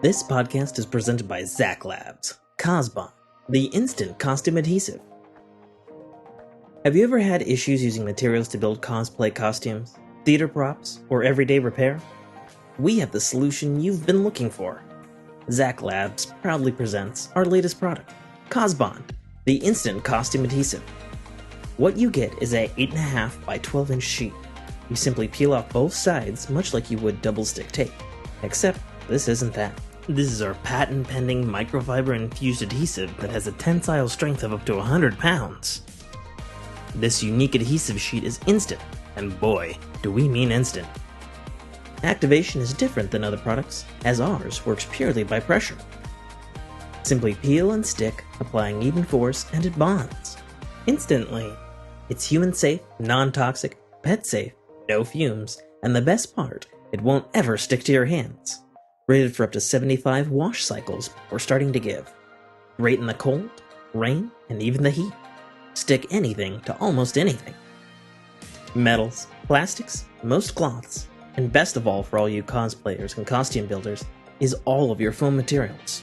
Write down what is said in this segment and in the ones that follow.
This podcast is presented by Zach Labs, Cosbon, the instant costume adhesive. Have you ever had issues using materials to build cosplay costumes, theater props, or everyday repair? We have the solution you've been looking for. Zach Labs proudly presents our latest product, Cosbon, the instant costume adhesive. What you get is a 8.5 by 12 inch sheet. You simply peel off both sides much like you would double stick tape, except this isn't that. This is our patent-pending microfiber infused adhesive that has a tensile strength of up to 100 pounds. This unique adhesive sheet is instant, and boy, do we mean instant. Activation is different than other products, as ours works purely by pressure. Simply peel and stick, applying even force, and it bonds. Instantly. It's human-safe, non-toxic, pet-safe, no fumes, and the best part, it won't ever stick to your hands. Rated for up to 75 wash cycles before starting to give. Great in the cold, rain, and even the heat. Stick anything to almost anything. Metals, plastics, most cloths, and best of all for all you cosplayers and costume builders, is all of your foam materials.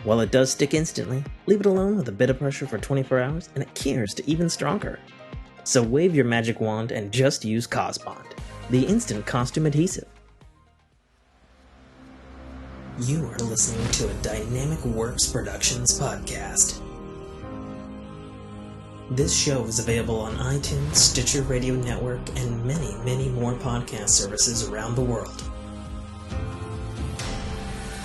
While it does stick instantly, leave it alone with a bit of pressure for 24 hours and it cures to even stronger. So wave your magic wand and just use Cosbond, the instant costume adhesive. You are listening to a Dynamic Works Productions podcast. This show is available on iTunes, Stitcher Radio Network, and many, many more podcast services around the world.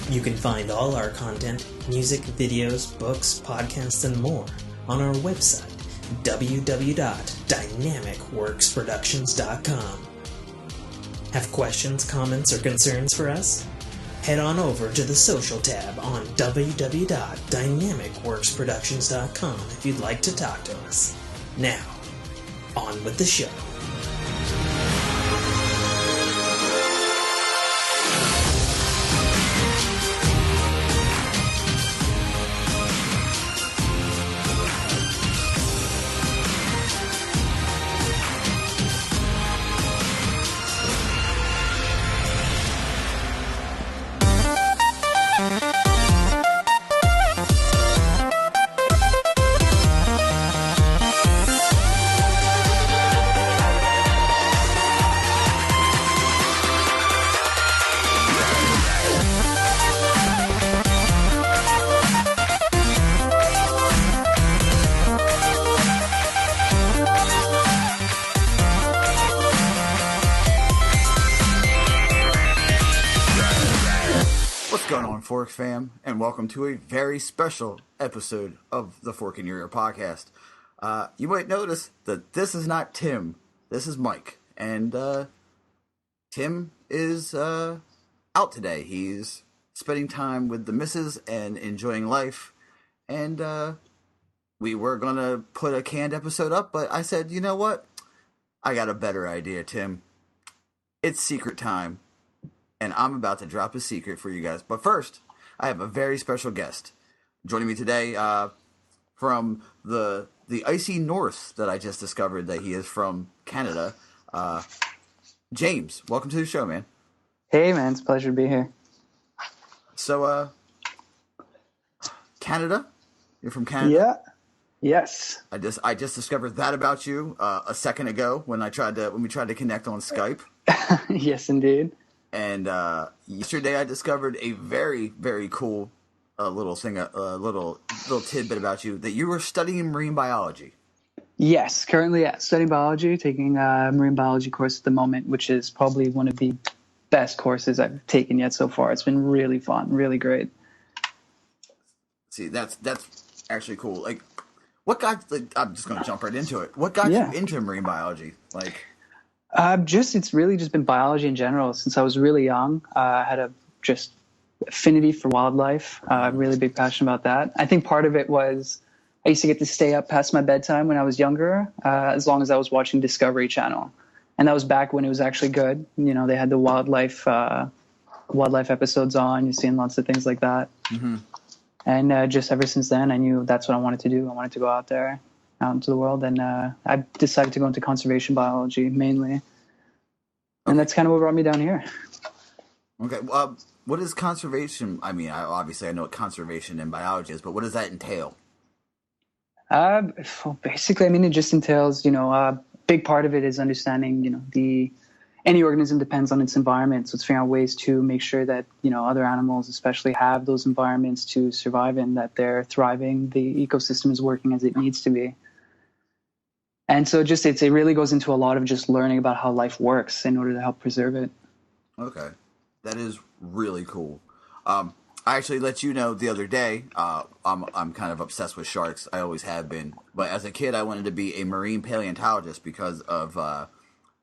You can find all our content, music, videos, books, podcasts, and more on our website, www.dynamicworksproductions.com. Have questions, comments, or concerns for us? Head on over to the social tab on www.dynamicworksproductions.com if you'd like to talk to us. Now, on with the show. Fork fam, and welcome to a very special episode of the Fork in Your Ear podcast. You might notice that this is not Tim, this is Mike, and Tim is out today. He's spending time with the missus and enjoying life, and we were gonna put a canned episode up, but I said, you know what? I got a better idea, Tim. It's secret time. And I'm about to drop a secret for you guys. But first, I have a very special guest. Joining me today from the icy north that I just discovered that he is from Canada. James, welcome to the show, man. Hey, man. It's a pleasure to be here. So, Canada? You're from Canada? Yeah. Yes. I just discovered that about you a second ago when we tried to connect on Skype. Yes, indeed. And yesterday I discovered a very, very cool little thing, little tidbit about you, that you were studying marine biology. Yes, currently studying biology, taking a marine biology course at the moment, which is probably one of the best courses I've taken yet so far. It's been really fun, really great. See, that's actually cool. Like, what got? I'm just going to jump right into it. What got you into marine biology? Like. It's really just been biology in general. Since I was really young, I had a just affinity for wildlife, really big passion about that. I think part of it was I used to get to stay up past my bedtime when I was younger, as long as I was watching Discovery Channel. And that was back when it was actually good. You know, they had the wildlife episodes on. You're seeing lots of things like that. Mm-hmm. And just ever since then, I knew that's what I wanted to do. I wanted to go out there. Out into the world, and I decided to go into conservation biology mainly, and that's kind of what brought me down here. Okay, what is conservation? I mean, obviously I know what conservation and biology is, but what does that entail? Well, basically, I mean, it just entails, a big part of it is understanding, any organism depends on its environment. So it's figuring out ways to make sure that, other animals especially have those environments to survive in, that they're thriving, the ecosystem is working as it needs to be. And so it really goes into a lot of just learning about how life works in order to help preserve it. Okay. That is really cool. I actually let you know the other day, I'm kind of obsessed with sharks. I always have been. But as a kid, I wanted to be a marine paleontologist because of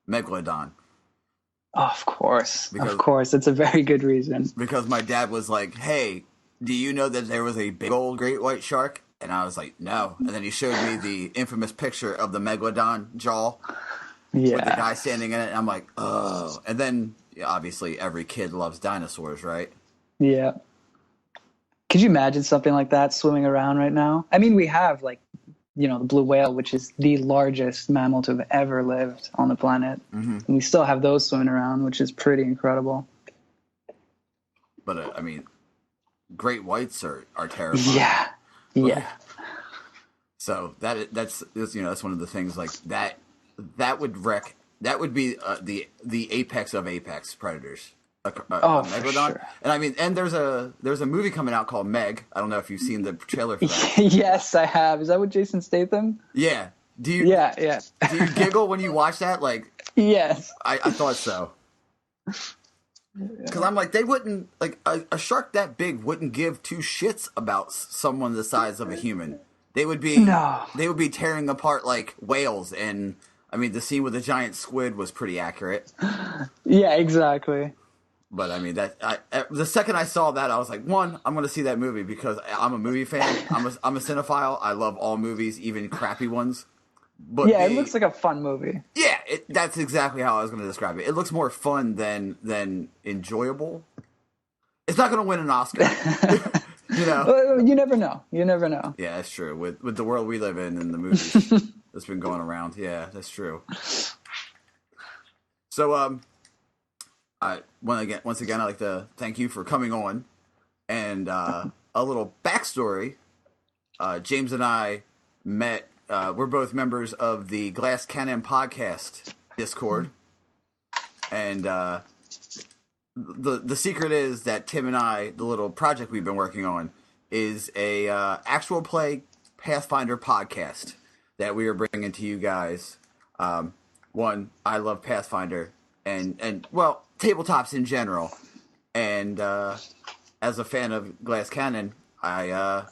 Megalodon. Oh, of course. It's a very good reason. Because my dad was like, hey, do you know that there was a big old great white shark? And I was like, no. And then he showed me the infamous picture of the Megalodon jaw with the guy standing in it. And I'm like, oh. And then, obviously, every kid loves dinosaurs, right? Yeah. Could you imagine something like that swimming around right now? I mean, we have, the blue whale, which is the largest mammal to have ever lived on the planet. Mm-hmm. And we still have those swimming around, which is pretty incredible. But, great whites are terrifying. Yeah. Yeah. So that's one of the things like that would be the apex of apex predators. Megalodon. Sure. And there's a movie coming out called Meg. I don't know if you've seen the trailer for that. Yes, I have. Is that with Jason Statham? Yeah. Do you? Yeah. Do you giggle when you watch that? Like, yes. I thought so. Because I'm like, they wouldn't, like, a shark that big wouldn't give two shits about someone the size of a human. They would be tearing apart like whales. And I mean, the scene with the giant squid was pretty accurate. Yeah, exactly. But I mean, the second I saw that, I was like, one, I'm going to see that movie because I'm a movie fan. I'm a cinephile. I love all movies, even crappy ones. But yeah, it looks like a fun movie. Yeah, that's exactly how I was going to describe it. It looks more fun than enjoyable. It's not going to win an Oscar. You never know. Yeah, that's true. With the world we live in and the movies that's been going around. Yeah, that's true. So, once again, I'd like to thank you for coming on. And a little backstory. James and I met. We're both members of the Glass Cannon Podcast Discord. And the secret is that Tim and I, the little project we've been working on, is a Actual Play Pathfinder Podcast that we are bringing to you guys. One, I love Pathfinder and tabletops in general. And as a fan of Glass Cannon, I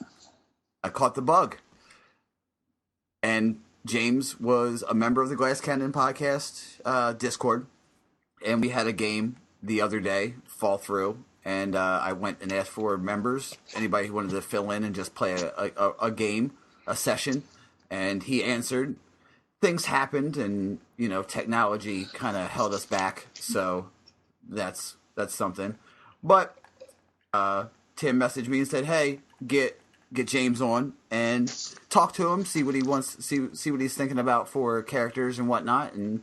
caught the bug. And James was a member of the Glass Cannon Podcast Discord, and we had a game the other day fall through, and I went and asked for members, anybody who wanted to fill in and just play a game, a session, and he answered. Things happened, and technology kind of held us back, so that's something. But Tim messaged me and said, "Hey, get James on and talk to him, see what he wants, see what he's thinking about for characters and whatnot, and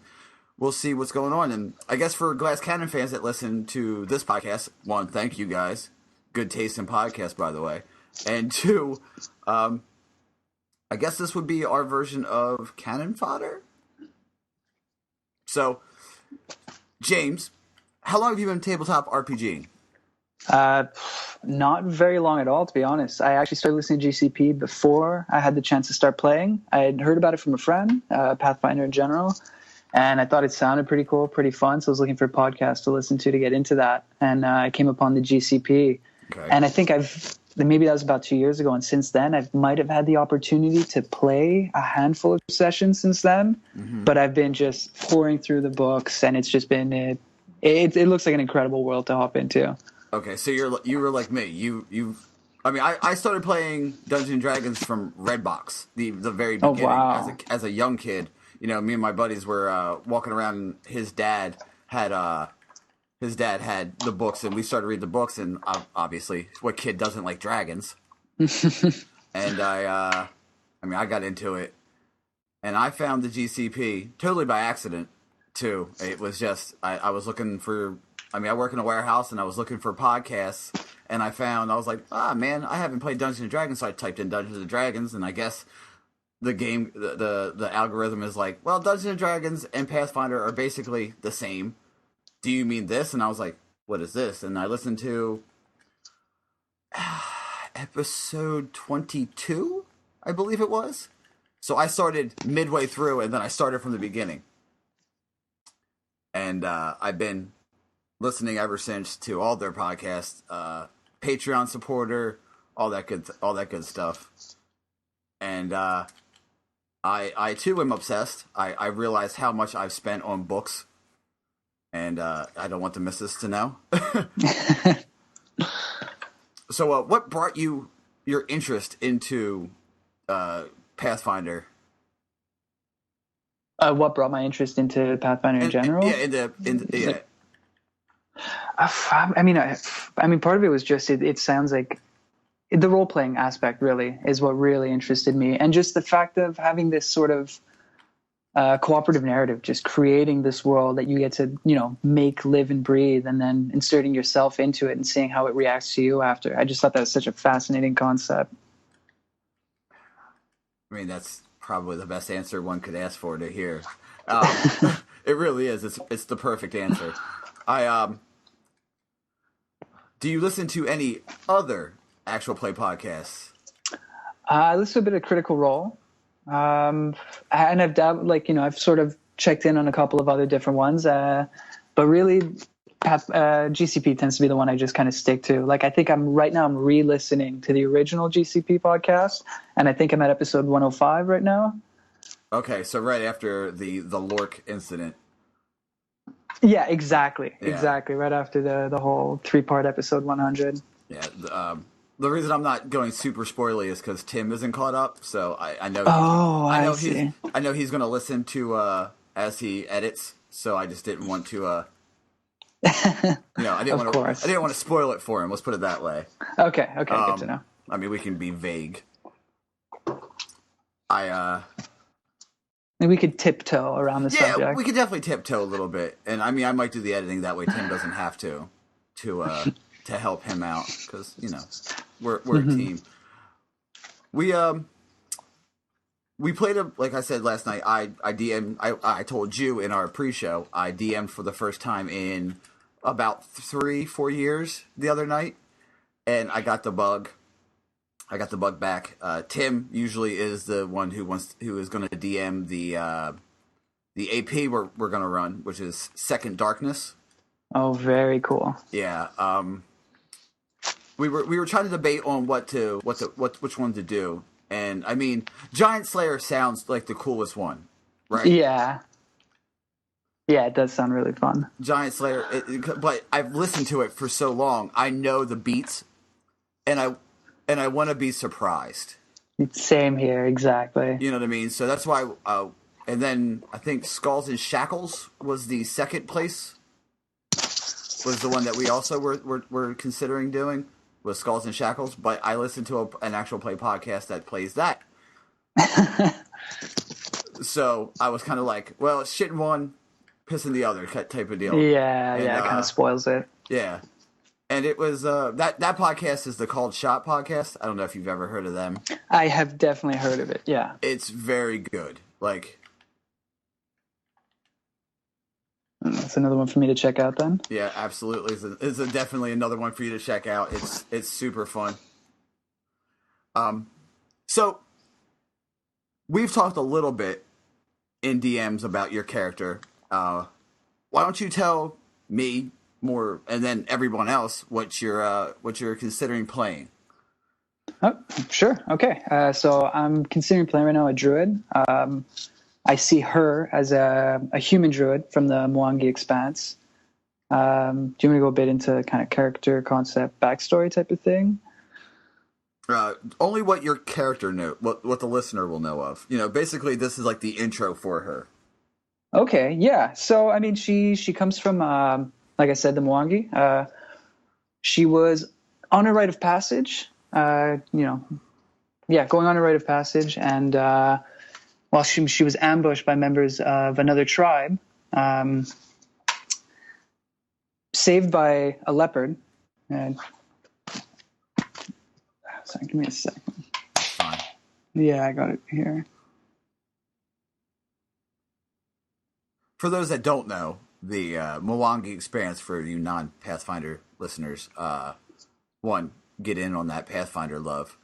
we'll see what's going on." And I guess for Glass Cannon fans that listen to this podcast, one, thank you guys. Good taste in podcasts, by the way. And two, I guess this would be our version of Cannon Fodder. So, James, how long have you been tabletop RPGing? Not very long at all, to be honest. I actually started listening to GCP before I had the chance to start playing. I had heard about it from a friend, Pathfinder in general, and I thought it sounded pretty cool, pretty fun. So I was looking for a podcast to listen to get into that, and I came upon the GCP. Okay. And I think maybe that was about 2 years ago, and since then I might have had the opportunity to play a handful of sessions since then. Mm-hmm. But I've been just pouring through the books, and it's just been it looks like an incredible world to hop into. Okay, so you were like me. I started playing Dungeons and Dragons from Redbox, the very beginning. Oh, wow. As a young kid. Me and my buddies were walking around, and his dad had the books, and we started reading the books, and obviously, what kid doesn't like dragons? And I got into it, and I found the GCP totally by accident too. It was just I was looking for I work in a warehouse, and I was looking for podcasts, and I was like, man, I haven't played Dungeons and Dragons, so I typed in Dungeons and Dragons, and I guess the game, the algorithm is like, well, Dungeons and Dragons and Pathfinder are basically the same. Do you mean this? And I was like, what is this? And I listened to episode 22, I believe it was. So I started midway through, and then I started from the beginning. And I've been listening ever since to all their podcasts, Patreon supporter, all that good stuff. And I too am obsessed. I realized how much I've spent on books, and I don't want the missus to know. So, what brought your interest into Pathfinder? What brought my interest into Pathfinder in general? Yeah, I mean, part of it was just it sounds like the role playing aspect really is what really interested me, and just the fact of having this sort of cooperative narrative, just creating this world that you get to make, live, and breathe, and then inserting yourself into it and seeing how it reacts to you after. I just thought that was such a fascinating concept. I mean, that's probably the best answer one could ask for to hear. It really is. It's the perfect answer. Do you listen to any other actual play podcasts? I listen to a bit of Critical Role, and I've I've sort of checked in on a couple of other different ones, but really, GCP tends to be the one I just kind of stick to. Like, I think I'm re-listening to the original GCP podcast, and I think I'm at episode 105 right now. Okay, so right after the Lork incident. Yeah, exactly. Right after the whole 3-part episode 100. Yeah, the reason I'm not going super spoily is because Tim isn't caught up, so I know. I know he's going to listen to as he edits, so I just didn't want to. I didn't want to spoil it for him. Let's put it that way. Okay, good to know. I mean, we can be vague. We could tiptoe around the subject. Yeah, we could definitely tiptoe a little bit, and I mean, I might do the editing that way. Tim doesn't have to help him out, because we're a team. We played like I said last night. I I told you in our pre-show I DM'd for the first time in about 3-4 years the other night, and I got the bug. I got the bug back. Tim usually is the one who is going to DM the AP we're going to run, which is Second Darkness. Oh, very cool. Yeah. We were trying to debate on which one to do, and I mean, Giant Slayer sounds like the coolest one, right? Yeah. Yeah, it does sound really fun. Giant Slayer, but I've listened to it for so long, I know the beats, and I want to be surprised. Same here, exactly. You know what I mean? So that's why. And then I think Skulls and Shackles was the second place. Was the one that we also were considering doing, was Skulls and Shackles. But I listened to an actual play podcast that plays that. So I was kind of like, well, it's shit in one, piss in the other type of deal. Yeah, it kind of spoils it. Yeah. And it was that podcast is the Called Shot podcast. I don't know if you've ever heard of them. I have definitely heard of it. Yeah, it's very good. Like, that's another one for me to check out then. Yeah, absolutely. It's definitely another one for you to check out. It's super fun. So we've talked a little bit in DMs about your character. Why don't you tell me more, and then everyone else, what you're considering playing? Oh, sure. Okay. So I'm considering playing right now a druid. I see her as a human druid from the Mwangi Expanse. Do you want me to go a bit into kind of character, concept, backstory type of thing? Only what your character what the listener will know of. Basically this is like the intro for her. Okay. Yeah. So I mean, she comes from, like I said, the Mwangi. She was on a rite of passage. Going on a rite of passage, and while she was ambushed by members of another tribe, saved by a leopard. And sorry, give me a second. Fine. Yeah, I got it here. For those that don't know, the Mwangi Expanse, for you non-Pathfinder listeners, one, get in on that Pathfinder love.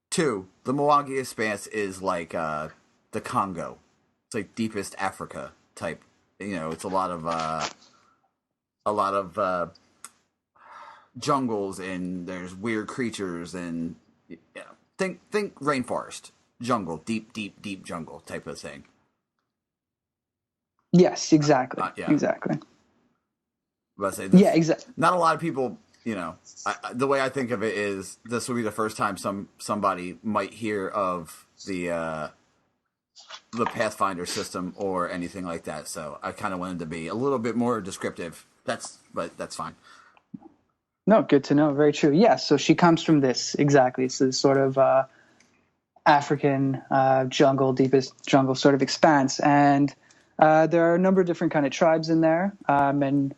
Two, the Mwangi Expanse is like the Congo. It's like deepest Africa type. It's a lot of jungles, and there's weird creatures, and think rainforest, jungle, deep jungle type of thing. Yes, exactly. Yeah. Exactly. But say yeah, exactly. Not a lot of people, the way I think of it is this will be the first time somebody might hear of the Pathfinder system or anything like that. So I kind of wanted to be a little bit more descriptive. But that's fine. No, good to know. Very true. Yeah, so she comes from this, exactly. So this sort of African jungle, deepest jungle sort of expanse. And there are a number of different kind of tribes in there. And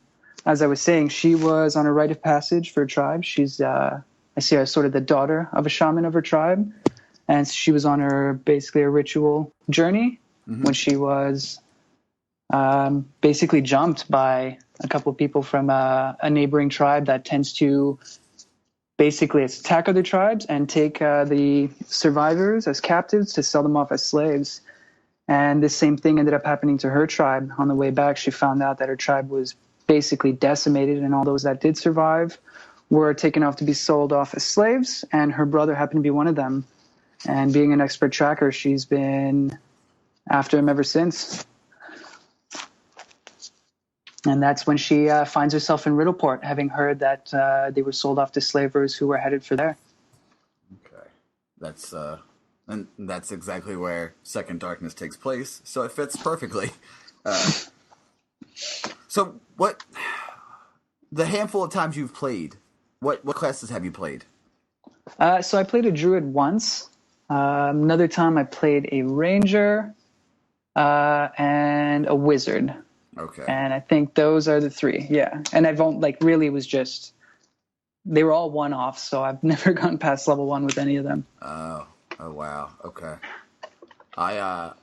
as I was saying, she was on a rite of passage for a tribe. She's, I see her as sort of the daughter of a shaman of her tribe. And she was on basically a ritual journey when she was basically jumped by a couple of people from a neighboring tribe that tends to basically attack other tribes and take the survivors as captives to sell them off as slaves. And this same thing ended up happening to her tribe. On the way back, she found out that her tribe was basically decimated, and all those that did survive were taken off to be sold off as slaves, and her brother happened to be one of them. And being an expert tracker, she's been after him ever since. And that's when she finds herself in Riddleport, having heard that they were sold off to slavers who were headed for there. Okay. That's exactly where Second Darkness takes place, so it fits perfectly. So the handful of times you've played, what classes have you played? So I played a druid once. Another time I played a ranger and a wizard. Okay. And I think those are the three, yeah. And I've only, really was just, they were all one-offs, so I've never gone past level 1 with any of them. Oh wow, okay. I'm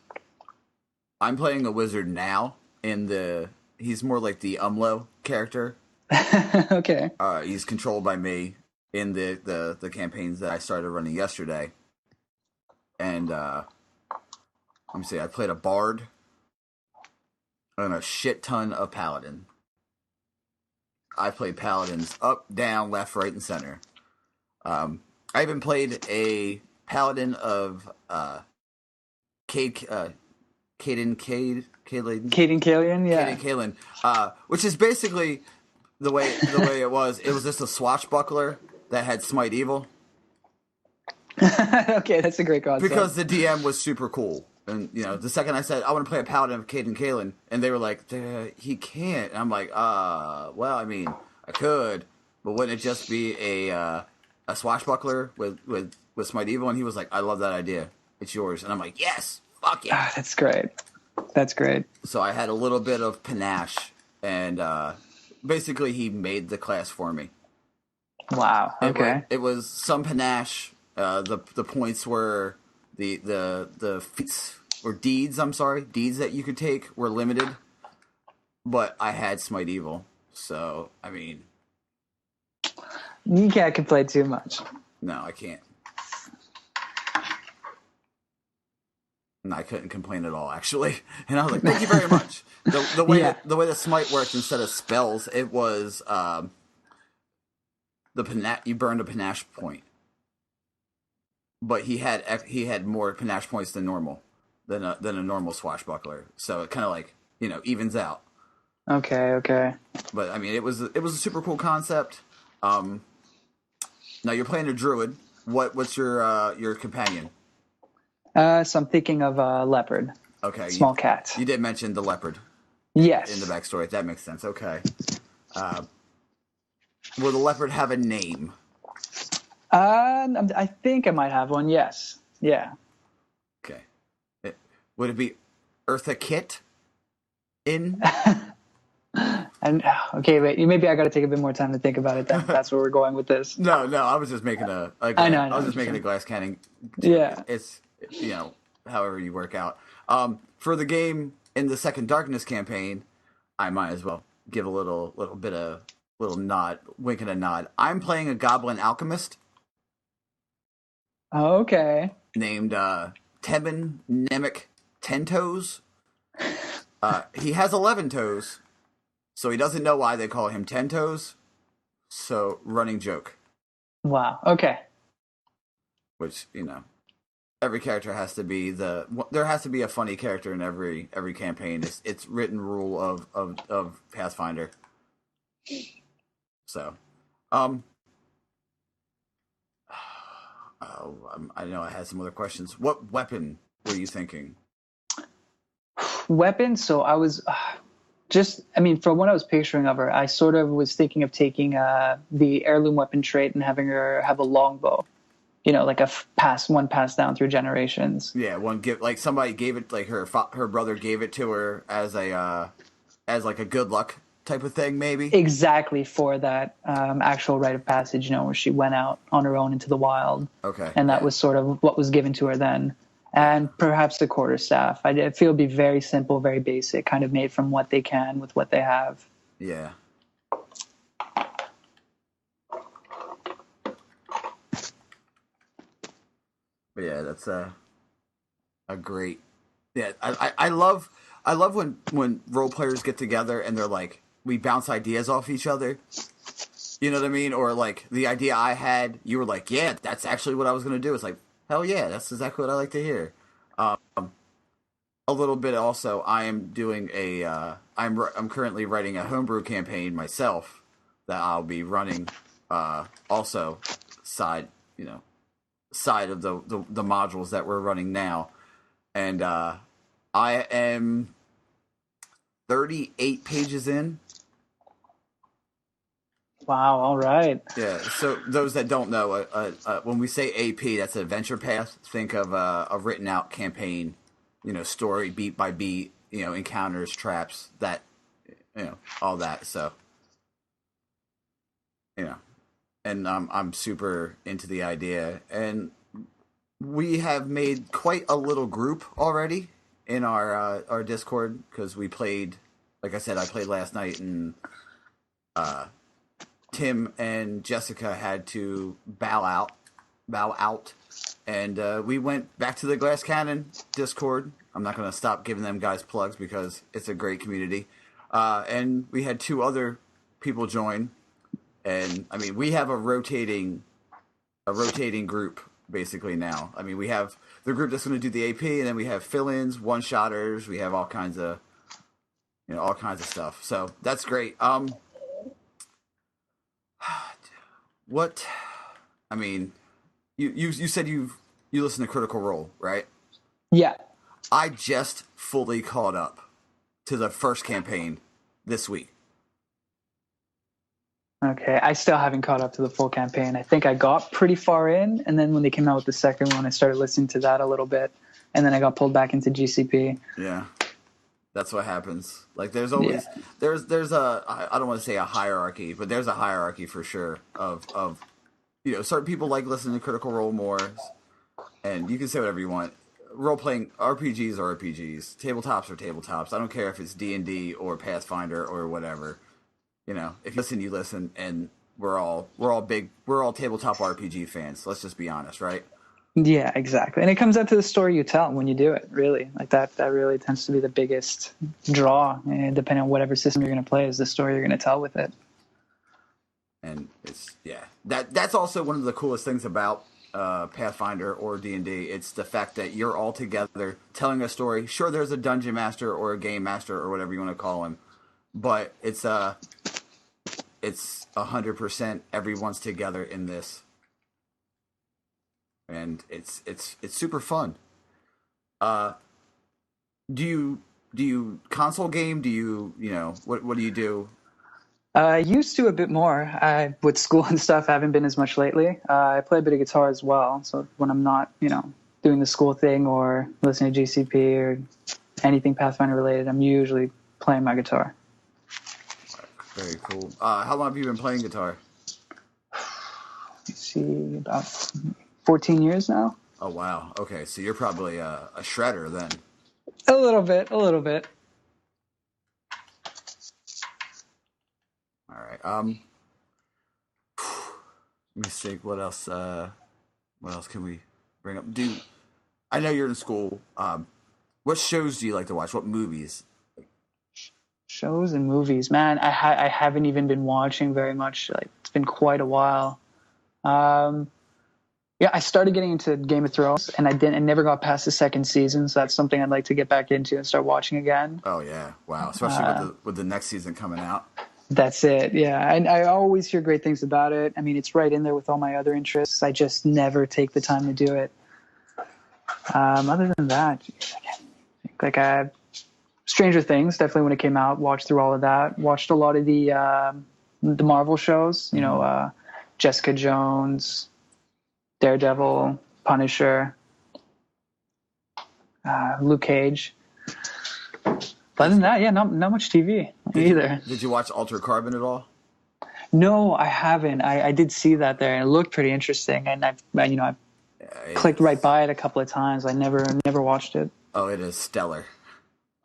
playing a wizard now, he's more like the Umlo character. Okay. He's controlled by me in the campaigns that I started running yesterday. And let me see, I played a bard and a shit ton of paladin. I played paladins up, down, left, right, and center. I even played a paladin of Caden Kalian, yeah. Caden Kalian, which is basically the way it was. It was just a swashbuckler that had smite evil. Okay, that's a great concept. Because the DM was super cool. And, the second I said, I want to play a paladin of Caden Kalian, and they were like, he can't. And I'm like, well, I mean, I could, but wouldn't it just be a swashbuckler with smite evil? And he was like, I love that idea. It's yours. And I'm like, yes, fuck yeah. That's great. That's great. So I had a little bit of panache, and basically he made the class for me. Wow. Okay. It was some panache. The points were the feats or deeds. I'm sorry, deeds that you could take were limited, but I had smite evil, so I mean, you can't complain too much. No, I can't. No, I couldn't complain at all, actually. And I was like, "Thank you very much." The way the smite worked, instead of spells, it was you burned a panache point. But he had more panache points than normal, than a normal swashbuckler. So it kind of evens out. Okay. But I mean, it was a super cool concept. Now you're playing a druid. What's your companion? So I'm thinking of a leopard. Okay. Small cat. You did mention the leopard. Yes. In the backstory, that makes sense. Okay. Will the leopard have a name? I think I might have one. Yes. Yeah. Okay. Would it be Eartha Kitt? And okay, wait, maybe I got to take a bit more time to think about it. Then that's where we're going with this. No, I was just making I was just making a glass cannon. Yeah. It's however you work out. For the game in the Second Darkness campaign, I might as well give a little nod, wink and a nod. I'm playing a goblin alchemist. Okay. Named Tebin Nemec Tentoes. He has 11 toes, so he doesn't know why they call him Tentoes. So, running joke. Wow. Okay. Which, every character has to be there has to be a funny character in every campaign. It's written rule of Pathfinder. So, I know I had some other questions. What weapon were you thinking? Weapon. So I was from what I was picturing of her, I sort of was thinking of taking the heirloom weapon trait and having her have a longbow. Like a passed down through generations. Yeah, somebody gave it, like her brother gave it to her as a good luck type of thing, maybe. Exactly, for that actual rite of passage, where she went out on her own into the wild. Okay. And that was sort of what was given to her then. And perhaps the quarterstaff. I feel it'd be very simple, very basic, kind of made from what they can with what they have. Yeah. But yeah, that's a great. Yeah, I love when role players get together and they're like, we bounce ideas off each other. You know what I mean? Or like the idea I had, you were like, yeah, that's actually what I was gonna do. It's like, hell yeah, that's exactly what I like to hear. A little bit also, I am doing I'm currently writing a homebrew campaign myself that I'll be running. Also, side of the modules that we're running now, and I am 38 pages in. Wow! All right. Yeah. So those that don't know, when we say AP, that's adventure path. Think of a written out campaign, story beat by beat, encounters, traps, that, all that. So, and I'm super into the idea, and we have made quite a little group already in our Discord, because we played, like I said, I played last night, and Tim and Jessica had to bow out, and we went back to the Glass Cannon Discord. I'm not going to stop giving them guys plugs because it's a great community, and we had 2 other people join. And I mean, we have a rotating group basically now. I mean, we have the group that's going to do the AP, and then we have fill-ins, one-shotters. We have all kinds of stuff. So that's great. What? I mean, you said you listen to Critical Role, right? Yeah. I just fully caught up to the first campaign this week. Okay, I still haven't caught up to the full campaign. I think I got pretty far in, and then when they came out with the second one, I started listening to that a little bit, and then I got pulled back into GCP. Yeah, that's what happens. Like, there's always there's a, I don't want to say a hierarchy, but there's a hierarchy for sure of certain people like listening to Critical Role more, and you can say whatever you want. Role playing RPGs are RPGs, tabletops are tabletops. I don't care if it's D&D or Pathfinder or whatever. If you listen, and we're all tabletop RPG fans. Let's just be honest, right? Yeah, exactly. And it comes down to the story you tell when you do it, really. Like that really tends to be the biggest draw, depending on whatever system you're going to play, is the story you're going to tell with it. And that's also one of the coolest things about Pathfinder or D&D. It's the fact that you're all together telling a story. Sure, there's a dungeon master or a game master or whatever you want to call him, but it's 100% everyone's together in this, and it's super fun. Do you console game? Do you what do you do? Used to a bit more. With school and stuff, I haven't been as much lately. I play a bit of guitar as well. So when I'm not, doing the school thing or listening to GCP or anything Pathfinder related, I'm usually playing my guitar. Very cool. How long have you been playing guitar? Let's see, about 14 years now. Oh, wow. Okay, so you're probably a shredder then. A little bit. All right. Let me think. What else? What else can we bring up? I know you're in school. What shows do you like to watch? What movies? Shows and movies, man. I haven't even been watching very much. Like, it's been quite a while. Yeah, I started getting into Game of Thrones, and I never got past the second season. So that's something I'd like to get back into and start watching again. Oh yeah, wow! Especially with the next season coming out. That's it. Yeah, and I always hear great things about it. I mean, it's right in there with all my other interests. I just never take the time to do it. Other than that, like Stranger Things, definitely when it came out, watched through all of that. Watched a lot of the Marvel shows. You know, Jessica Jones, Daredevil, Punisher, Luke Cage. But other than that, yeah, not much TV either. Did you watch Altered Carbon at all? No, I haven't. I did see that there, and it looked pretty interesting. And I've clicked right by it a couple of times. I never watched it. Oh, it is stellar.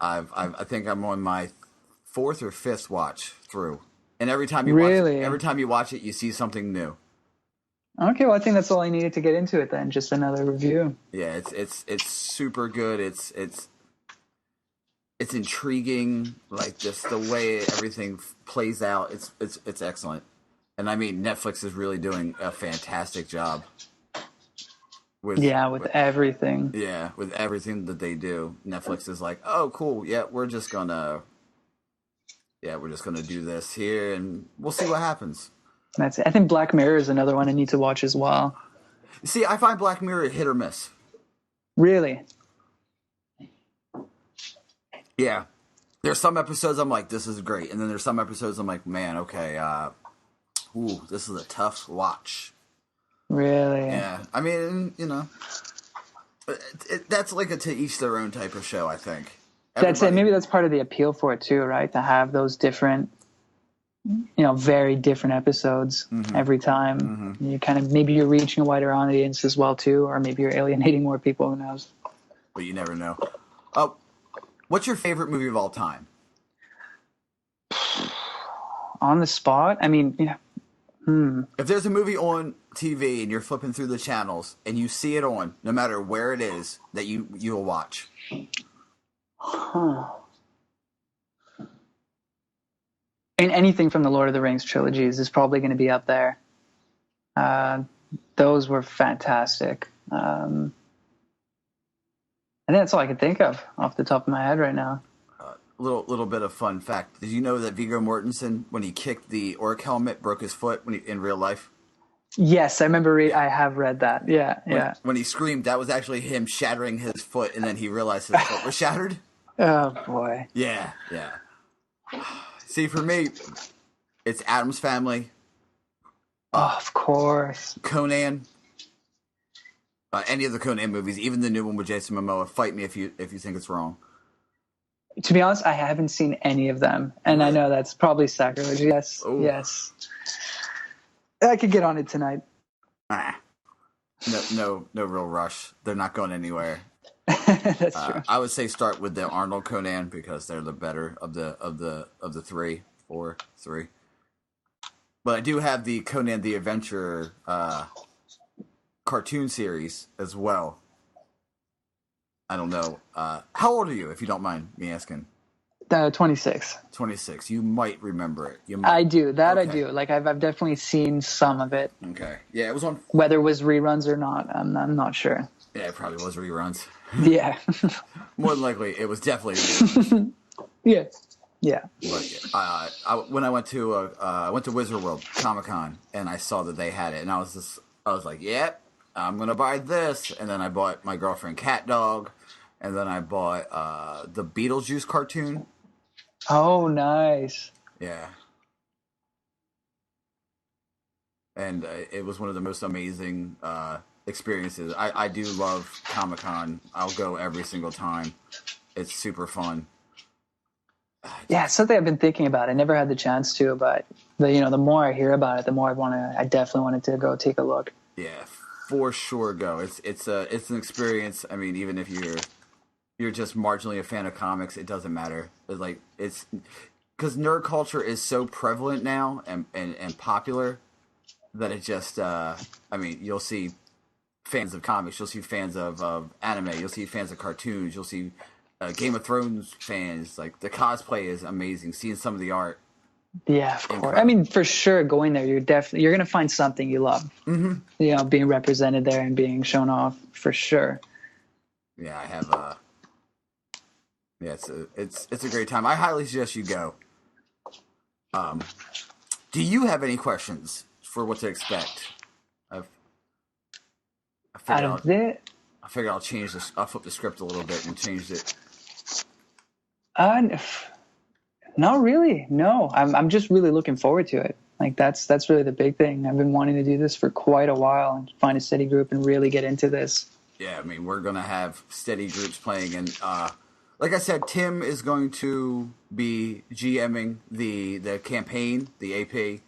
I think I'm on my 4th or 5th watch through, and every time you watch it, you see something new. Okay, well, I think that's all I needed to get into it then. Just another review. Yeah, it's super good. It's intriguing, like just the way everything plays out. It's excellent, and I mean Netflix is really doing a fantastic job. With everything. Yeah, with everything that they do, Netflix is like, oh, cool. Yeah, we're just gonna do this here, and we'll see what happens. That's it. I think Black Mirror is another one I need to watch as well. See, I find Black Mirror hit or miss. Really? Yeah. There's some episodes I'm like, this is great. And then there's some episodes I'm like, man, okay, this is a tough watch. Really? Yeah. I mean, you know, that's like a to each their own type of show, I think. That's it. Maybe that's part of the appeal for it too, right? To have those different, very different episodes every time. Mm-hmm. You kind of, maybe you're reaching a wider audience as well too, or maybe you're alienating more people, who knows? But you never know. What's your favorite movie of all time? On the spot? I mean, If there's a movie on TV and you're flipping through the channels and you see it on, no matter where it is, that you'll watch. Huh. And anything from the Lord of the Rings trilogies is probably going to be up there. Those were fantastic. I think that's all I can think of off the top of my head right now. Little bit of fun fact. Did you know that Viggo Mortensen, when he kicked the orc helmet, broke his foot in real life? Yes, I remember. I have read that. Yeah. When he screamed, that was actually him shattering his foot, and then he realized his foot was shattered. Oh boy. Yeah. See, for me, it's Addams Family. Of course. Conan. Any of the Conan movies, even the new one with Jason Momoa. Fight me if you think it's wrong. To be honest, I haven't seen any of them, and I know that's probably sacrilege. Yes, Ooh. Yes. I could get on it tonight. No real rush. They're not going anywhere. That's true. I would say start with the Arnold Conan because they're the better of the three. But I do have the Conan the Adventurer cartoon series as well. I don't know. How old are you, if you don't mind me asking? 26. 26. You might remember it. I do. That okay. I do. Like I've definitely seen some of it. Okay. Yeah, it was on. Whether it was reruns or not, I'm not sure. Yeah, it probably was reruns. Yeah. More than likely, it was definitely reruns. Yeah. Yeah. But when I went to Wizard World Comic-Con and I saw that they had it, and I was like, yep, I'm gonna buy this. And then I bought my girlfriend Cat Dog, and then I bought the Beetlejuice cartoon. Oh, nice. Yeah. And it was one of the most amazing experiences. I do love Comic-Con. I'll go every single time. It's super fun. Yeah, it's something I've been thinking about. I never had the chance to, but the more I hear about it, the more I definitely wanted to go take a look. Yeah, for sure. Go. It's an experience. I mean, even if you're just marginally a fan of comics, it doesn't matter. It's because nerd culture is so prevalent now and popular that it just. I mean, you'll see fans of comics, you'll see fans of anime, you'll see fans of cartoons, you'll see Game of Thrones fans. Like, the cosplay is amazing. Seeing some of the art. Yeah, of course. Incredible. I mean, for sure, going there, you're going to find something you love. Mm-hmm. Being represented there and being shown off, for sure. Yeah, I have. Yeah, it's a great time. I highly suggest you go. Do you have any questions for what to expect? I figured I'll change this. I'll flip the script a little bit and change it. Not really. No, I'm just really looking forward to it. Like, that's really the big thing. I've been wanting to do this for quite a while and find a steady group and really get into this. Yeah, I mean, we're gonna have steady groups playing, and like I said, Tim is going to be GMing the campaign, the AP.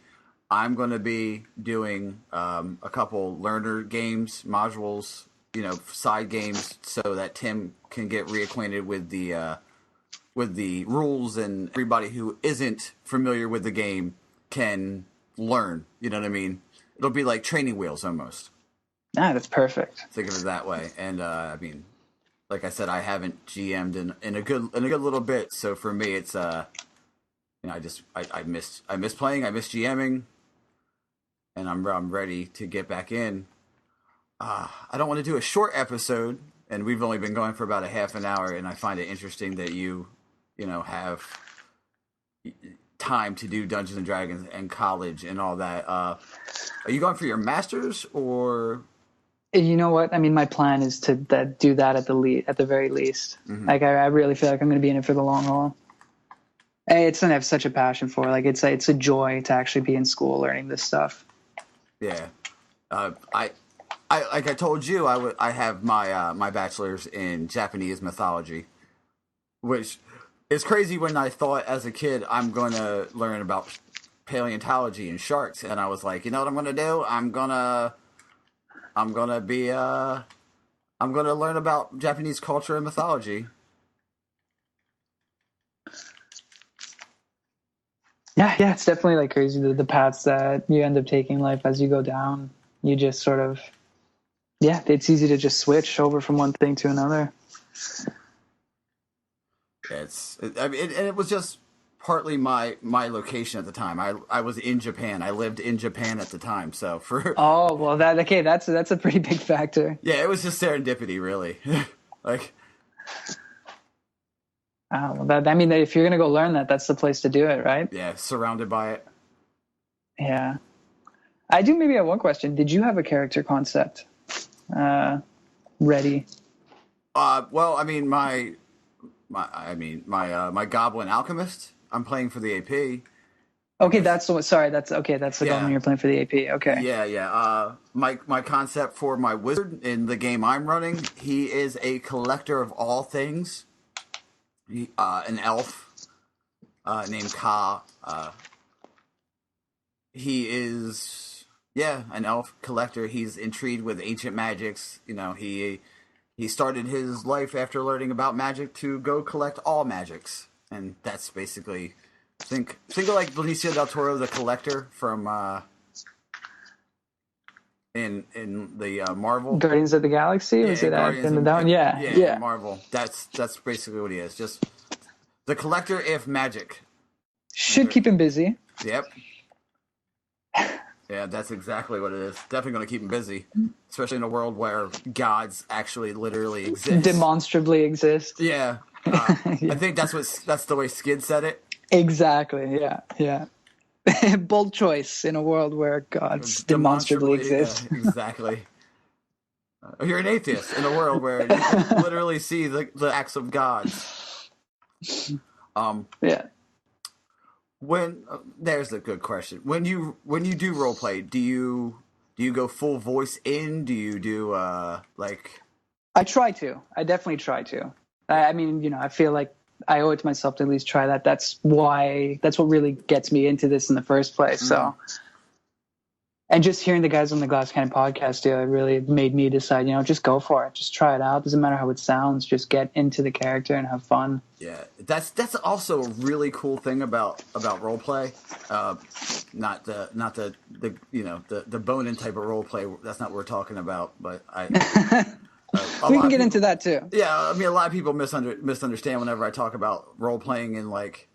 I'm going to be doing a couple learner games, modules, side games, so that Tim can get reacquainted with the rules, and everybody who isn't familiar with the game can learn. You know what I mean? It'll be like training wheels almost. Ah, that's perfect. Think of it that way. And I mean, like I said, I haven't GM'd in a good little bit, so for me, it's I miss playing, I miss GMing, and I'm ready to get back in. I don't want to do a short episode, and we've only been going for about a half an hour, and I find it interesting that you have time to do Dungeons and Dragons and college and all that. Are you going for your master's, or? You know what? I mean, my plan is to do that at the very least. Mm-hmm. Like, I really feel like I'm going to be in it for the long haul. It's something I have such a passion for. Like, it's a joy to actually be in school learning this stuff. Yeah, I like I told you, I have my bachelor's in Japanese mythology, which is crazy. When I thought as a kid I'm going to learn about paleontology and sharks, and I was like, you know what I'm going to do? I'm gonna learn about Japanese culture and mythology. Yeah, it's definitely like crazy the paths that you end up taking in life as you go down. You just sort of, it's easy to just switch over from one thing to another. It was just partly my location at the time. I was in Japan. I lived in Japan at the time. So that's a pretty big factor. Yeah, it was just serendipity, really. Like, I mean, if you're gonna go learn that's the place to do it, right? Yeah, surrounded by it. Yeah, I do maybe have one question. Did you have a character concept ready? Well, I mean, my Goblin Alchemist. I'm playing for the AP. Okay, that's the one. Sorry, that's the Goblin you're playing for the AP. Okay. Yeah. My concept for my wizard in the game I'm running, he is a collector of all things. An elf named Ka. He is an elf collector. He's intrigued with ancient magics. He started his life after learning about magic to go collect all magics, and that's basically think of like Benicio del Toro, the collector from in the Marvel Guardians of the Galaxy. Was it in the down? Yeah. Marvel. That's basically what he is. Just the collector, if magic. Should keep him busy. Yep. Yeah, that's exactly what it is. Definitely going to keep him busy, especially in a world where gods actually literally exist. Demonstrably exist. Yeah. I think that's the way Skid said it. Exactly. Yeah. Bold choice in a world where gods demonstrably exist. Yeah, exactly. You're an atheist in a world where you can literally see the acts of gods. Yeah. There's a good question. When you do role play, do you go full voice in? Do you do like? I try to. I definitely try to. I mean, I feel like I owe it to myself to at least try that. That's what really gets me into this in the first place. So, and just hearing the guys on the Glass Cannon podcast, it really made me decide, just go for it. Just try it out. Doesn't matter how it sounds. Just get into the character and have fun. Yeah, that's also a really cool thing about role play. Not the bone-in type of role play. That's not what we're talking about. But we can get into that too. Yeah, I mean, a lot of people misunderstand whenever I talk about role playing in like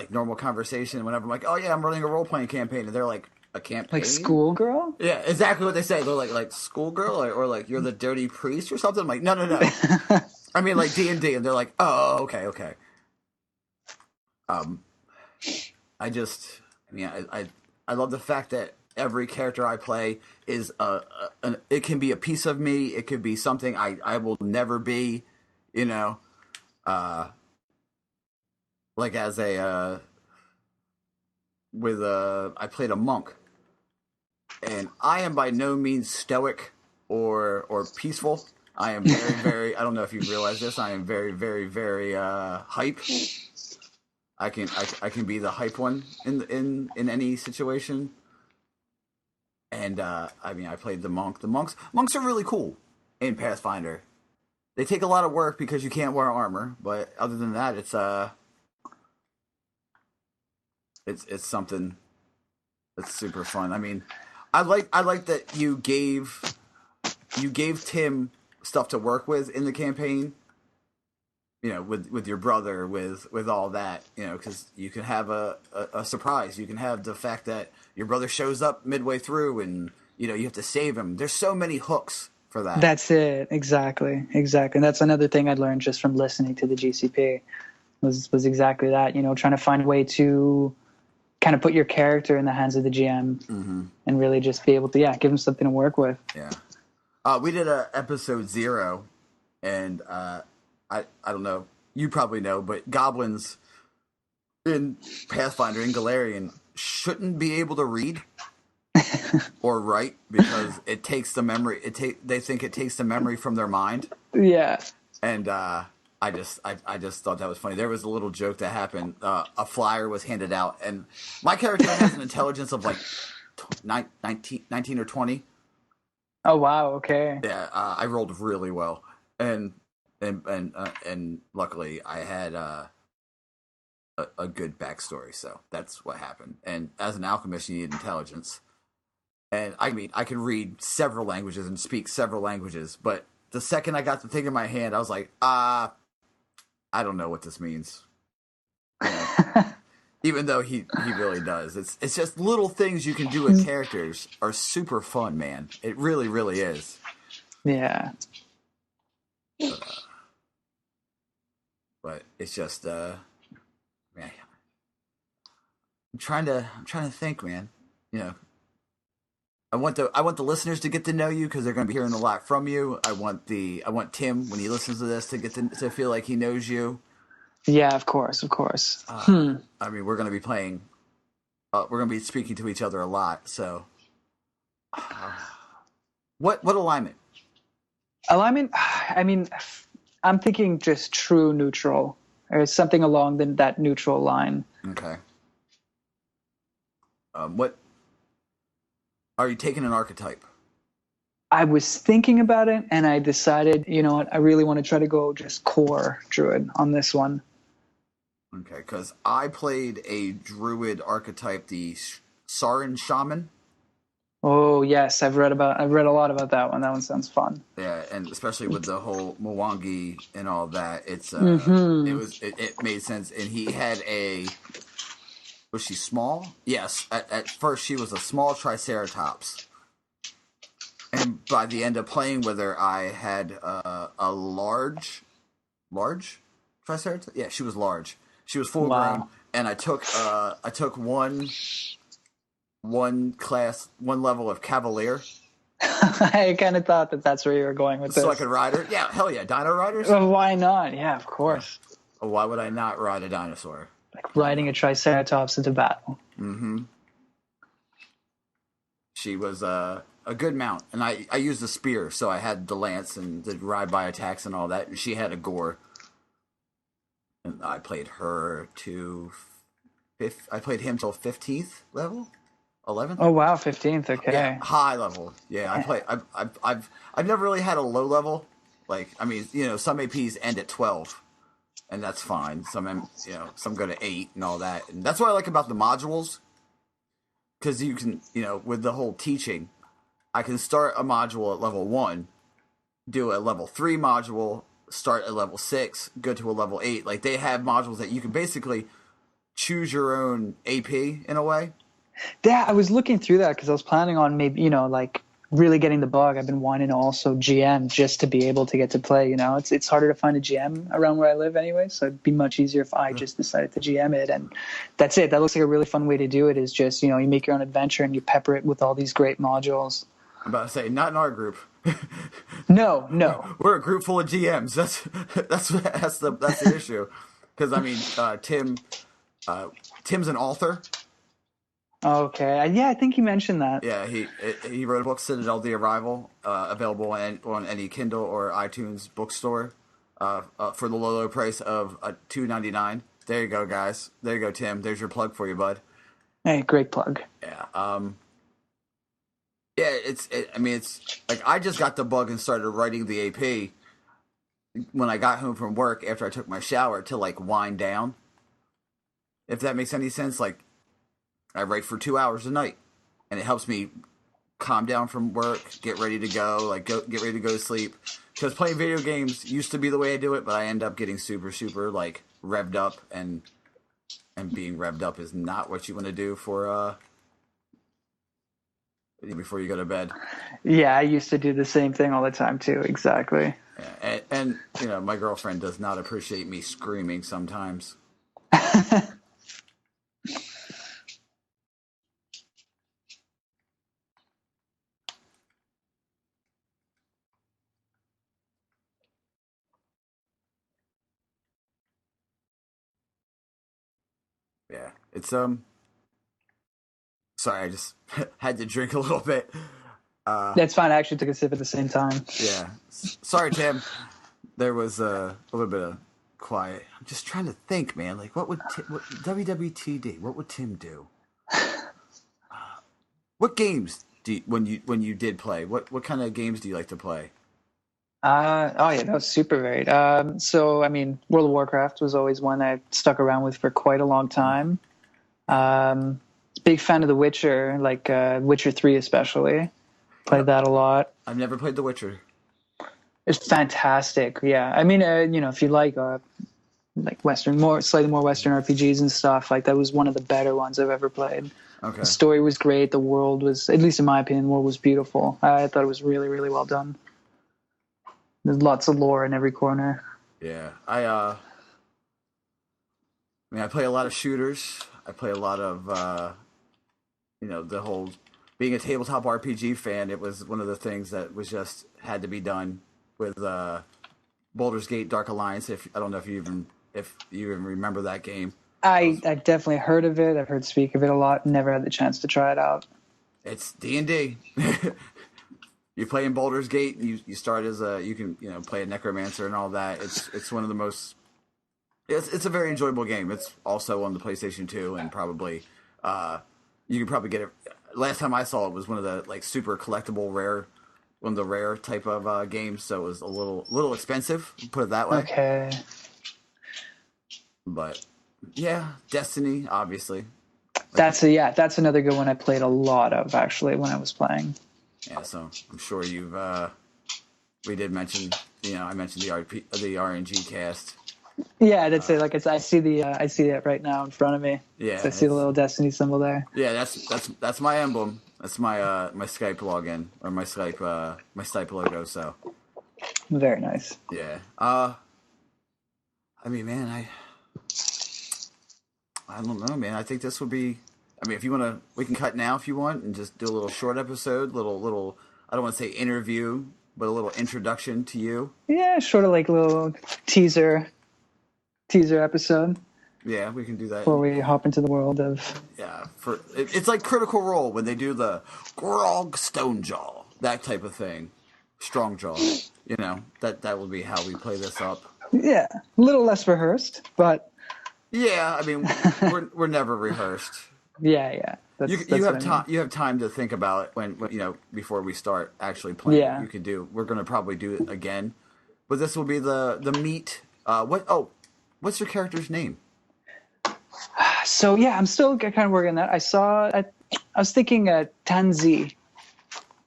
normal conversation. Whenever I'm like, oh yeah, I'm running a role playing campaign, and they're like, a campaign? Like schoolgirl? Yeah, exactly what they say. They're like schoolgirl, or like you're the dirty priest or something. I'm like, no. I mean, like D&D, and they're like, oh, okay. I love the fact that every character I play is it can be a piece of me. It could be something I will never be, like as I played a monk, and I am by no means stoic or peaceful. I am very, very, I don't know if you realize this, I am very, very, very hype. I can be the hype one in any situation. And I played the monk. Monks are really cool in Pathfinder. They take a lot of work because you can't wear armor, but other than that, it's something that's super fun. I mean, I like that you gave Tim stuff to work with in the campaign. With your brother, with all that, because you can have a surprise. You can have the fact that your brother shows up midway through, and you have to save him. There's so many hooks for that. That's it, exactly. And that's another thing I learned just from listening to the GCP was exactly that. Trying to find a way to kind of put your character in the hands of the GM and really just be able to give him something to work with. Yeah, we did a episode 0, and I don't know, you probably know, but goblins in Pathfinder, in Galarian, shouldn't be able to read or write because it takes the memory. They think it takes the memory from their mind. Yeah. And I just thought that was funny. There was a little joke that happened. A flyer was handed out, and my character has an intelligence of like 19 or 20. Oh wow! Okay. Yeah, I rolled really well, and luckily I had a good backstory, so that's what happened. And as an alchemist, you need intelligence. And I mean, I can read several languages and speak several languages, but the second I got the thing in my hand, I was like, I don't know what this means. Even though he really does. It's just little things you can do with characters are super fun, man. It really, really is. Yeah. But it's just man. I'm trying to think, man. I want the listeners to get to know you because they're going to be hearing a lot from you. I want Tim, when he listens to this, to get to feel like he knows you. Yeah, of course. I mean, we're going to be playing. We're going to be speaking to each other a lot. So, what alignment? Alignment. I mean, I'm thinking just true neutral, or something along that neutral line. Okay. What are you taking an archetype? I was thinking about it, and I decided, you know what, I really want to try to go just core druid on this one. Okay, because I played a druid archetype, the Sarin Shaman. Oh yes, I've read a lot about that one. That one sounds fun. Yeah, and especially with the whole Mwangi and all that, it made sense. And he had was she small? Yes. At first, she was a small Triceratops. And by the end of playing with her, I had a large Triceratops. Yeah, she was large. She was full grown, and I took one level of Cavalier. I kind of thought that's where you were going with this. So I could ride her. Yeah, hell yeah, Dino Riders. Well, why not? Yeah, of course. Why would I not ride a dinosaur? Like riding a Triceratops into battle. Mm-hmm. She was a good mount, and I used the spear, so I had the lance and the ride-by attacks and all that, and she had a gore. and I played her to I played him till 15th level, 11th. Oh wow, 15th. Okay. Yeah, high level. Yeah, I play. I've never really had a low level. Like, I mean, some APs end at 12, and that's fine. Some go to 8 and all that, and that's what I like about the modules, because you can, with the whole teaching, I can start a module at level 1, do a level 3 module, start at level 6, go to a level 8. Like, they have modules that you can basically choose your own AP in a way. Yeah, I was looking through that because I was planning on maybe, like really getting the bug. I've been wanting to also GM just to be able to get to play. It's harder to find a GM around where I live anyway, so it'd be much easier if I just decided to GM it, and that's it. That looks like a really fun way to do it. Is just you make your own adventure and you pepper it with all these great modules. I'm about to say, not in our group. No, we're a group full of GMs. That's the issue. Because I mean, Tim's an author. Okay, yeah, I think you mentioned that. Yeah, he wrote a book, Citadel: The Arrival, available on any Kindle or iTunes bookstore, for the low price of $2.99. There you go, guys. There you go, Tim. There's your plug for you, bud. Hey, great plug. Yeah. Yeah, it's like I just got the bug and started writing the AP when I got home from work after I took my shower to like wind down. If that makes any sense, like I write for 2 hours a night, and it helps me calm down from work, get ready to go, get ready to go to sleep. Because playing video games used to be the way I do it, but I end up getting super, super like revved up, and being revved up is not what you want to do for before you go to bed. Yeah, I used to do the same thing all the time too. Exactly. Yeah, and my girlfriend does not appreciate me screaming sometimes. Yeah, it's sorry, I just had to drink a little bit. That's fine. I actually took a sip at the same time. Yeah, sorry, Tim. There was a little bit of quiet. I'm just trying to think, man. Like, what WWTD? What would Tim do? What games when you did play? What kind of games do you like to play? Oh yeah, that was super varied. So I mean, World of Warcraft was always one I stuck around with for quite a long time. Big fan of The Witcher, like Witcher 3 especially. Played that a lot. I've never played The Witcher. It's fantastic. Yeah, I mean, if you like slightly more Western RPGs and stuff, like that was one of the better ones I've ever played. Okay. The story was great. The world was, at least in my opinion, the world was beautiful. I thought it was really, really well done. There's lots of lore in every corner. Yeah, I play a lot of shooters. I play a lot of, the whole being a tabletop RPG fan. It was one of the things that was just had to be done with Baldur's Gate: Dark Alliance. I don't know if you even remember that game. I definitely heard of it. I've heard speak of it a lot. Never had the chance to try it out. It's D&D. You play in Baldur's Gate. You start as you can play a necromancer and all that. It's one of the most. It's a very enjoyable game. It's also on the PlayStation 2, and probably you can probably get it. Last time I saw it was one of the like super collectible one of the rare type of games. So it was a little expensive. Put it that way. Okay. But yeah, Destiny, obviously. That's another good one I played a lot of actually when I was playing. Yeah, so I'm sure you've. We did mention, I mentioned the RNG cast. Yeah, that's it. Like I see it right now in front of me. Yeah, so I see the little Destiny symbol there. Yeah, that's my emblem. That's my my Skype login or my Skype logo. So very nice. Yeah. I mean, man, I don't know, man. I think this would be. I mean, if you want to, we can cut now if you want, and just do a little short episode, little. I don't want to say interview, but a little introduction to you. Yeah, sort of like a little teaser episode. Yeah, we can do that before we hop into the world of. Yeah, it's like Critical Role when they do the Grog Stonejaw, that type of thing, Strongjaw. That will be how we play this up. Yeah, a little less rehearsed, but Yeah, I mean, we're never rehearsed. yeah. You That's have what I time. mean. You have time to think about it when before we start actually playing. Yeah. You could do. We're gonna probably do it again, but this will be the meat. What's your character's name? So yeah, I'm still kind of working on that. I was thinking Tanzi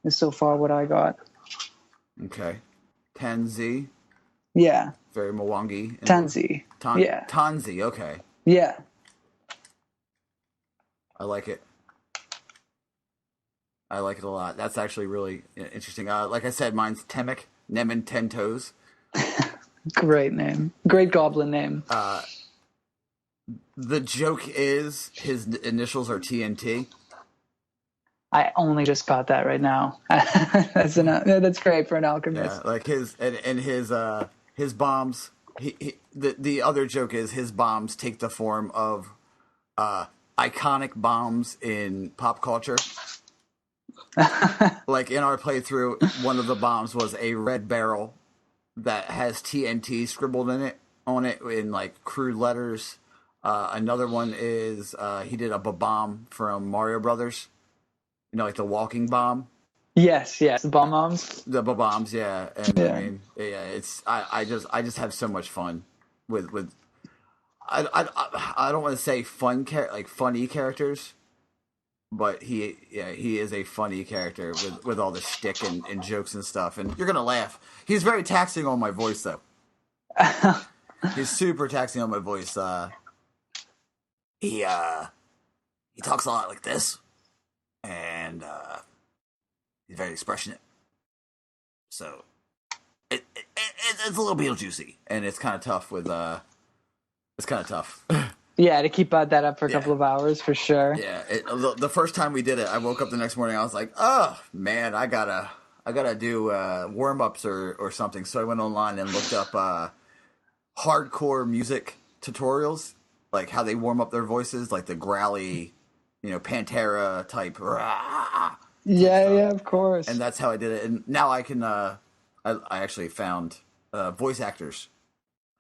is so far what I got. Okay, Tanzi. Yeah, Very Mwangi. Tanzi. Yeah, Tanzi. Okay, yeah. I like it. I like it a lot. That's actually really interesting. Like I said, mine's Temek Nemen Ten Toes. Great name. Great goblin name. The joke is his initials are TNT. I only just got that right now. That's great for an alchemist. Yeah, like his bombs. The other joke is his bombs take the form of iconic bombs in pop culture. Like in our playthrough, one of the bombs was a red barrel that has TNT scribbled on it in like crude letters. Another one is he did a bomb from Mario Brothers. Like the walking bomb. Yes, the bomb bombs. The bombs, yeah. And Yeah. I mean, yeah, it's I just have so much fun with I don't want to say funny characters, but he is a funny character with all the shtick and jokes and stuff, and you're gonna laugh. He's very taxing on my voice though. He's super taxing on my voice. He talks a lot like this, and he's very expressionate. So it's a little Beetlejuicy, and it's kind of tough with it's kind of tough. Yeah, to keep that up for a couple of hours for sure. Yeah, the first time we did it, I woke up the next morning. I was like, oh man, I gotta do warm ups or something. So I went online and looked up hardcore music tutorials, like how they warm up their voices, like the growly, Pantera type. Yeah, of course. And that's how I did it. And now I can. I actually found voice actors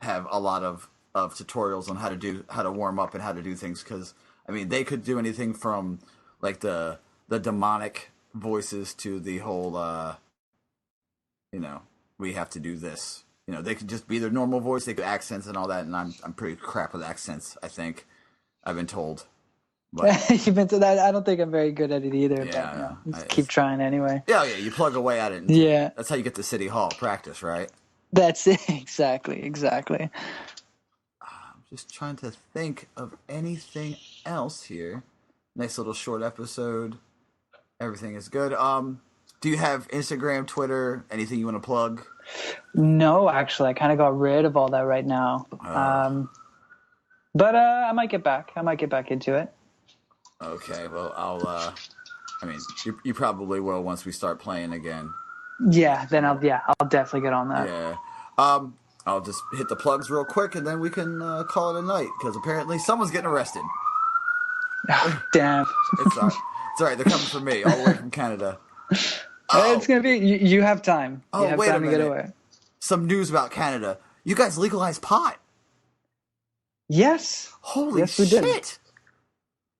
have a lot of tutorials on how to warm up and how to do things, because I mean they could do anything from like the demonic voices to the whole we have to do this. They could just be their normal voice. They could accents and all that, and I'm pretty crap with accents. I think I've been told. But, You've been to that. I don't think I'm very good at it either. Yeah, but just keep trying anyway. Yeah. You plug away at it. And yeah, that's how you get to City Hall practice, right? That's it. Exactly. I'm just trying to think of anything else here. Nice little short episode. Everything is good. Do you have Instagram, Twitter, anything you want to plug? No, actually, I kind of got rid of all that right now. But I might get back. Into it. Okay, well, I mean, you probably will once we start playing again. Yeah, then I'll definitely get on that. Yeah. I'll just hit the plugs real quick, and then we can call it a night, because apparently someone's getting arrested. Oh, damn. It's all right. They're coming for me, all the way from Canada. It's going to be... You have time. Oh, you have wait time a to minute. get away. Some news about Canada. You guys legalized pot. Yes. Holy yes, we shit. Did.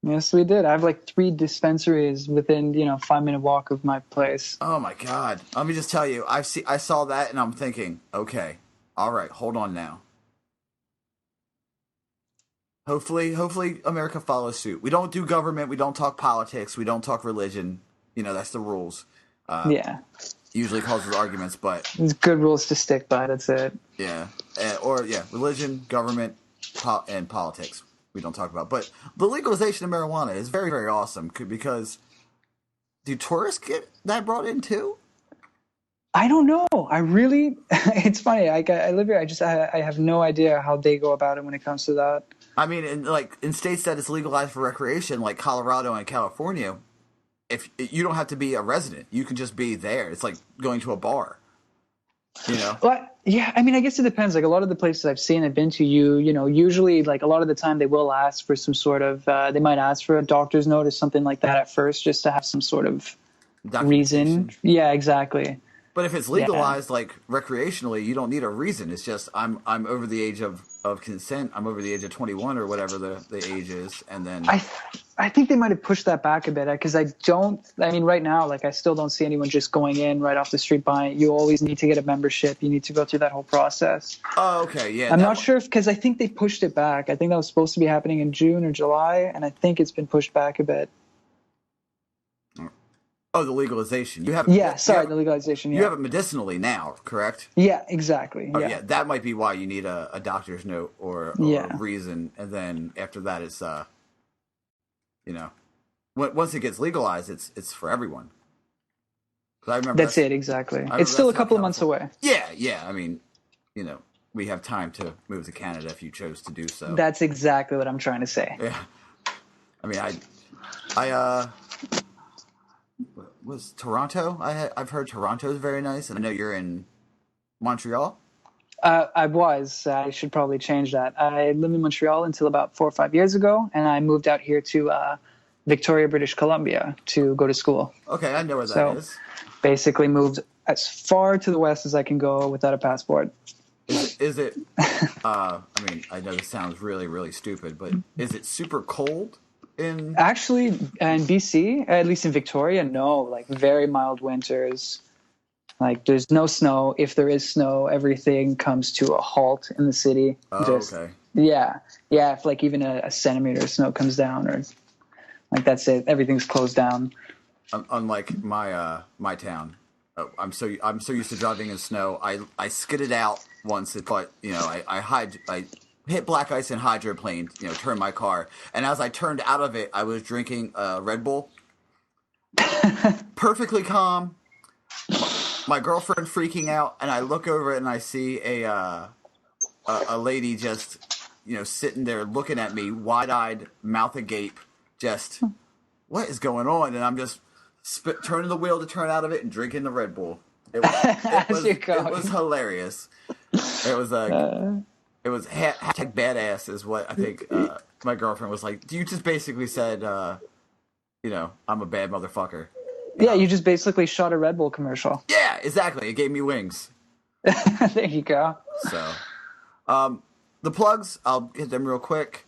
Yes, we did. I have like 3 dispensaries within, 5-minute walk of my place. Oh my God. Let me just tell you, I saw that and I'm thinking, okay, all right, hold on now. Hopefully America follows suit. We don't do government, we don't talk politics, we don't talk religion. That's the rules. Yeah. Usually causes arguments, but There's good rules to stick by, that's it. Yeah. Religion, government, and politics. We don't talk about, but the legalization of marijuana is very, very awesome, because do tourists get that brought in too? I don't know. I really, it's funny. I live here. I have no idea how they go about it when it comes to that. I mean, in states that it's legalized for recreation, like Colorado and California, if you don't have to be a resident, you can just be there. It's like going to a bar. Well, yeah, I mean, I guess it depends. Like a lot of the places I've been to, usually like a lot of the time they will ask for some sort of, they might ask for a doctor's note or something like that at first, just to have some sort of reason. Yeah, exactly. But if it's legalized, like recreationally, you don't need a reason. It's just I'm over the age of consent. I'm over the age of 21 or whatever the age is, and then I think they might have pushed that back a bit because I mean, right now, like I still don't see anyone just going in right off the street buying it. You always need to get a membership. You need to go through that whole process. Oh, okay, yeah. I'm not sure because I think they pushed it back. I think that was supposed to be happening in June or July, and I think it's been pushed back a bit. Oh, the legalization. The legalization. Yeah. You have it medicinally now, correct? Yeah, exactly. Oh, yeah. That might be why you need a doctor's note or a reason, and then after that, it's once it gets legalized, it's for everyone. I remember that's it exactly. It's still a couple of months away. Yeah. I mean, we have time to move to Canada if you chose to do so. That's exactly what I'm trying to say. Yeah. I mean, I was Toronto. I've heard Toronto is very nice, and I know you're in Montreal. I should probably change that. I lived in Montreal until about 4 or 5 years ago, and I moved out here to Victoria, British Columbia to go to school. Okay, I know where that is. Basically moved as far to the west as I can go without a passport. Is it I mean, I know this sounds really, really stupid, but is it super cold? Actually, in BC, at least in Victoria, no, like very mild winters. Like there's no snow. If there is snow, everything comes to a halt in the city. Oh, okay. Yeah. If like even a centimeter of snow comes down, or like that's it, everything's closed down. Unlike my town, I'm so used to driving in snow. I skidded out once, but I hit black ice and hydroplaned, turned my car. And as I turned out of it, I was drinking Red Bull. Perfectly calm. My girlfriend freaking out, and I look over and I see a lady just, sitting there looking at me, wide-eyed, mouth agape, just, what is going on? And I'm just turning the wheel to turn out of it and drinking the Red Bull. It was hilarious. It was hashtag badass is what I think my girlfriend was like. You just basically said, I'm a bad motherfucker. Yeah, you just basically shot a Red Bull commercial. Yeah, exactly. It gave me wings. There you go. So, the plugs, I'll hit them real quick.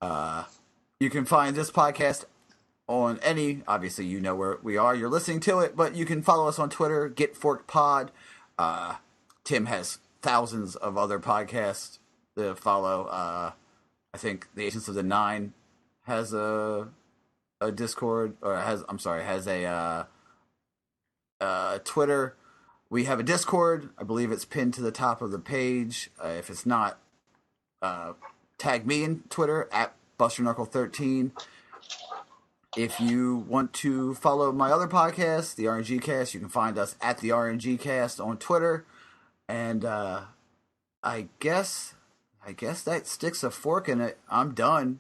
You can find this podcast on obviously you know where we are. You're listening to it, but you can follow us on Twitter, GetForkedPod. Tim has thousands of other podcasts to follow. I think the Agents of the Nine has a Discord, or has a Twitter. We have a Discord. I believe it's pinned to the top of the page. If it's not, tag me in Twitter at BusterKnuckle13. If you want to follow my other podcast, the RNG Cast, you can find us at the RNG Cast on Twitter. And I guess that sticks a fork in it. I'm done.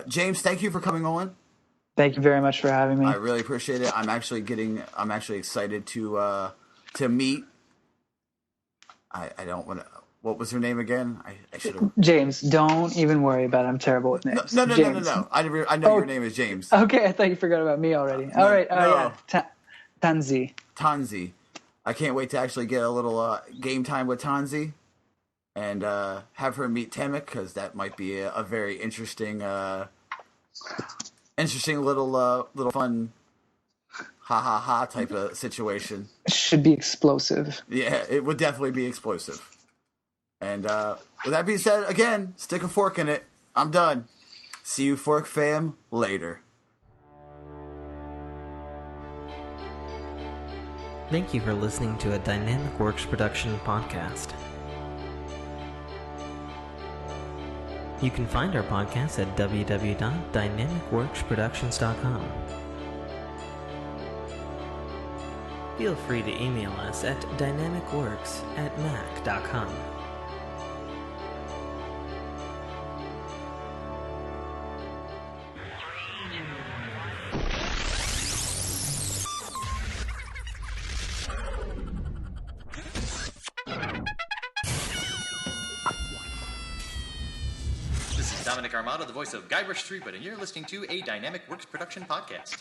James, thank you for coming on. Thank you very much for having me. I really appreciate it. I'm actually excited to meet. I don't want to. What was her name again? I should have. James. Don't even worry about it. I'm terrible with names. No. I know your name is James. Okay, I thought you forgot about me already. All right. No. Yeah. Tanzi. I can't wait to actually get a little game time with Tanzi and have her meet Temek, because that might be a very interesting little fun ha type of situation. Should be explosive. Yeah, it would definitely be explosive. And with that being said, again, stick a fork in it. I'm done. See you, Fork Fam, later. Thank you for listening to a Dynamic Works production podcast. You can find our podcast at www.dynamicworksproductions.com. Feel free to email us at dynamicworks@mac.com. This is Dominic Armato, the voice of Guybrush Threepwood, and you're listening to a Dynamic Works production podcast.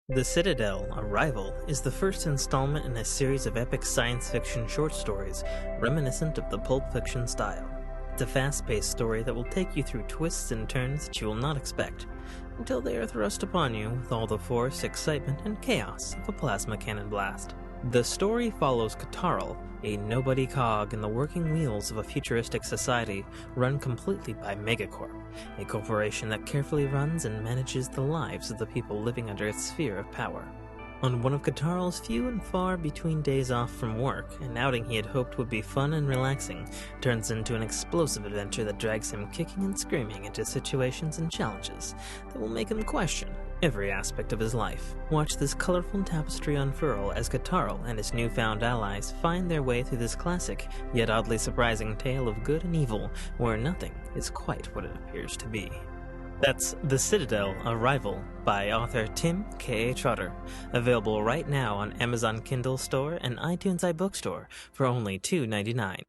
The Citadel, Arrival, is the first installment in a series of epic science fiction short stories reminiscent of the Pulp Fiction style. It's a fast-paced story that will take you through twists and turns that you will not expect, until they are thrust upon you with all the force, excitement, and chaos of a plasma cannon blast. The story follows Katarl, a nobody cog in the working wheels of a futuristic society run completely by Megacorp, a corporation that carefully runs and manages the lives of the people living under its sphere of power. On one of Katarl's few and far between days off from work, an outing he had hoped would be fun and relaxing turns into an explosive adventure that drags him kicking and screaming into situations and challenges that will make him question every aspect of his life. Watch this colorful tapestry unfurl as Katarl and his newfound allies find their way through this classic, yet oddly surprising tale of good and evil, where nothing is quite what it appears to be. That's The Citadel, Arrival, by author Tim K. Trotter, available right now on Amazon Kindle Store and iTunes iBookstore for only $2.99.